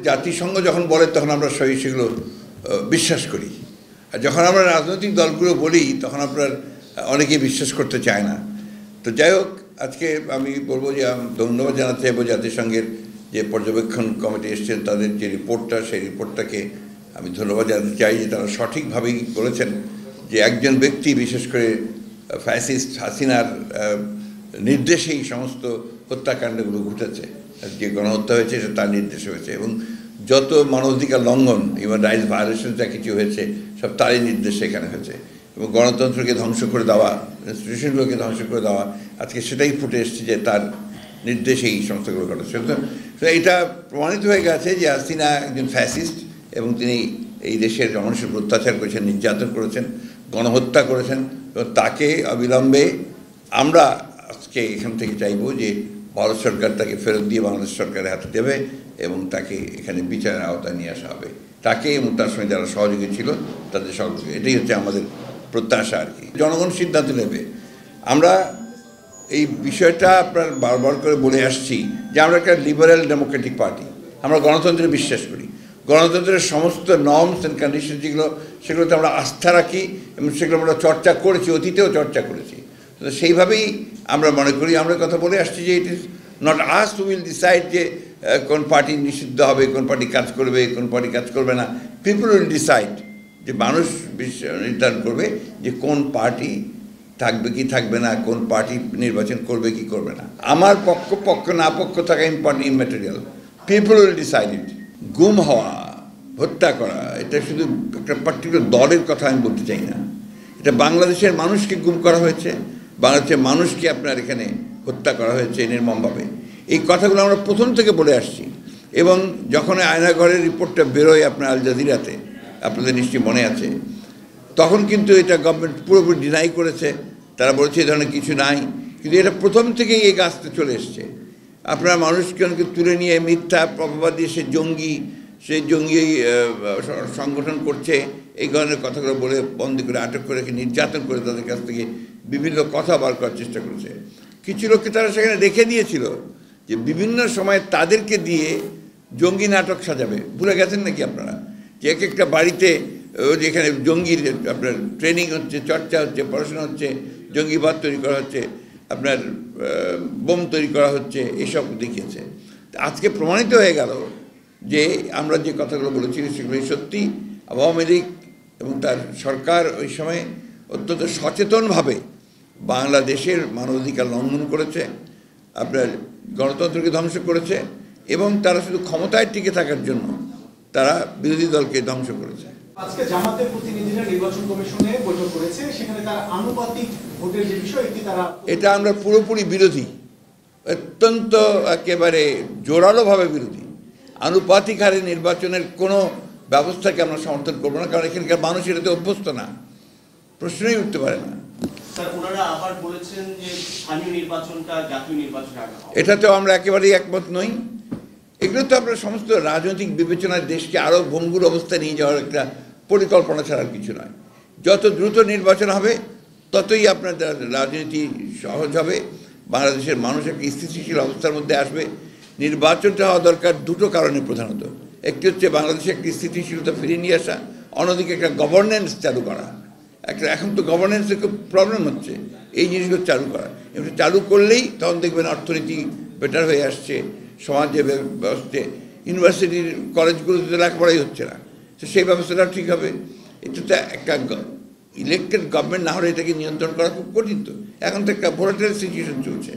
জাতিসংঘ যখন বলে তখন আমরা সবাই সেগুলো বিশ্বাস করি, আর যখন আমরা রাজনৈতিক দলগুলো বলি তখন আপনার অনেকেই বিশ্বাস করতে চায় না। তো যাই হোক, আজকে আমি বলবো যে ধন্যবাদ জানাতে চাইবো জাতিসংঘের যে পর্যবেক্ষণ কমিটি এসেছেন, তাদের যে রিপোর্টটা, সেই রিপোর্টটাকে আমি ধন্যবাদ জানাতে চাই যে তারা সঠিকভাবেই বলেছেন যে একজন ব্যক্তি, বিশেষ করে ফ্যাসিস্ট হাসিনার নির্দেশেই সমস্ত হত্যাকাণ্ডগুলো ঘটেছে। যে গণহত্যা হয়েছে সেটা তার নির্দেশে হয়েছে, এবং যত মানবাধিকার লঙ্ঘন, হিউম্যান রাইটস ভায়োলেশন যা কিছু হয়েছে সব তারই নির্দেশে এখানে হয়েছে। এবং গণতন্ত্রকে ধ্বংস করে দেওয়া, ইনস্টিটিউশনগুলোকে ধ্বংস করে দেওয়া, আজকে সেটাই ফুটে এসছে যে তার নির্দেশেই এই সমস্তগুলো ঘটেছে। তো এটা প্রমাণিত হয়ে গেছে যে হাসিনা একজন ফ্যাসিস্ট, এবং তিনি এই দেশের মানুষের অত্যাচার করেছেন, নির্যাতন করেছেন, গণহত্যা করেছেন। এবং তাকে অবিলম্বে আমরা আজকে এখান থেকে চাইব যে ভারত সরকার তাকে ফেরত দিয়ে বাংলাদেশ সরকারের হাতে দেবে এবং তাকে এখানে বিচারের আওতায় নিয়ে আসা হবে, তাকে এবং তার সঙ্গে যারা সহযোগী ছিল তাদের সহযোগী। এটাই হচ্ছে আমাদের প্রত্যাশা আর কি। জনগণ সিদ্ধান্ত নেবে। আমরা এই বিষয়টা আপনার বারবার করে বলে আসছি যে আমরা একটা লিবারেল ডেমোক্রেটিক পার্টি, আমরা গণতন্ত্রে বিশ্বাস করি। গণতন্ত্রের সমস্ত নর্মস অ্যান্ড কন্ডিশন যেগুলো, সেগুলোতে আমরা আস্থা রাখি এবং সেগুলো আমরা চর্চা করেছি, অতীতেও চর্চা করেছি। তো সেইভাবেই আমরা মনে করি, আমরা কথা বলে আসছি যে it is not us who will decide যে কোন পার্টি নিষিদ্ধ হবে, কোন পার্টি কাজ করবে, কোন পার্টি কাজ করবে না। পিপল উইল ডিসাইড, যে মানুষ নির্ধারণ করবে যে কোন পার্টি থাকবে কি থাকবে না, কোন পার্টি নির্বাচন করবে কি করবে না। আমার পক্ষ না পক্ষ থাকা ইম্যাটেরিয়াল, পিপল উইল ডিসাইড ইট। গুম হওয়া, হত্যা করা, এটা শুধু একটা পার্টিকুলার দলের কথা আমি বলতে চাই না, এটা বাংলাদেশের মানুষকে গুম করা হয়েছে, বাংলাদেশের মানুষকে আপনার এখানে হত্যা করা হয়েছে নির্মমভাবে। এই কথাগুলো আমরা প্রথম থেকে বলে আসছি, এবং যখন আয়নাঘরের রিপোর্টটা বেরোয় আপনার আল জাজিরাতে, আপনাদের নিশ্চয়ই মনে আছে, তখন কিন্তু এটা গভর্নমেন্ট পুরোপুরি ডিনাই করেছে। তারা বলছে এই ধরনের কিছু নাই, কিন্তু এটা প্রথম থেকেই এই কাজটা চলে এসছে। আপনারা মানুষকে তুলে নিয়ে মিথ্যা প্রভাব দিয়ে সে জঙ্গি সংগঠন করছে, এই ধরনের কথাগুলো বলে বন্দি করে, আটক করে রেখে নির্যাতন করে তাদের কাছ থেকে বিভিন্ন কথা বার করার চেষ্টা করেছে। কিছু লোককে তারা সেখানে রেখে দিয়েছিল যে বিভিন্ন সময় তাদেরকে দিয়ে জঙ্গি নাটক সাজাবে। ভুলে গেছেন নাকি আপনারা যে এক একটা বাড়িতে যেখানে জঙ্গির আপনার ট্রেনিং হচ্ছে, চর্চা হচ্ছে, পড়াশোনা হচ্ছে, জঙ্গিবাদ তৈরি করা হচ্ছে, আপনার বোম তৈরি করা হচ্ছে, এসব দেখিয়েছে। আজকে প্রমাণিত হয়ে গেল যে আমরা যে কথাগুলো বলেছি সেগুলোই সত্যি। আওয়ামী লীগ এবং তার সরকার ওই সময় অত্যন্ত সচেতনভাবে বাংলাদেশের মানবাধিকার লঙ্ঘন করেছে, আপনার গণতন্ত্রকে ধ্বংস করেছে, এবং তারা শুধু ক্ষমতায় টিকে থাকার জন্য তারা বিরোধী দলকে ধ্বংস করেছে। আজকে জামাতের প্রতিনিধিরা নির্বাচন কমিশনে বৈঠক করেছে, সেখানে তারা আনুপাতিক ভোটের যে বিষয়টি এটা আমরা পুরোপুরি বিরোধী, অত্যন্ত একেবারে জোরালোভাবে বিরোধী। আনুপাতিক হারে নির্বাচনের কোনো ব্যবস্থাকে আমরা সমর্থন করবো না, কারণ এখানকার মানুষ এটাতে অভ্যস্ত না, প্রশ্নই উঠতে পারে না। এটাতেও আমরা একেবারেই একমত নই। এগুলো তো আপনার সমস্ত রাজনৈতিক বিবেচনার দেশকে আরও ভঙ্গুর অবস্থায় নিয়ে যাওয়ার একটা পরিকল্পনা ছাড়ার কিছু নয়। যত দ্রুত নির্বাচন হবে ততই আপনার রাজনীতি সহজ হবে, বাংলাদেশের মানুষ একটা স্থিতিশীল অবস্থার মধ্যে আসবে। নির্বাচনটা হওয়া দরকার দুটো কারণে প্রধানত। একটি হচ্ছে বাংলাদেশে একটি স্থিতিশীলতা ফিরিয়ে নিয়ে আসা, অন্যদিকে একটা গভর্নেন্স চালু করা। এখন তো গভর্নেন্সের খুব প্রবলেম হচ্ছে, এই জিনিসগুলো চালু করা। এমনি চালু করলেই তখন দেখবেন অর্থনীতি বেটার হয়ে আসছে, সমাজে ব্যবস্থা, ইউনিভার্সিটির কলেজগুলোতে লেখাপড়াই হচ্ছে না, তো সেই ব্যবস্থাটাও ঠিক হবে। এটা একটা ইলেক্টেড গভর্নমেন্ট না হলে এটাকে নিয়ন্ত্রণ করা খুব কঠিন। তো এখন তো একটা ভোলাটাইল সিচুয়েশন চলছে।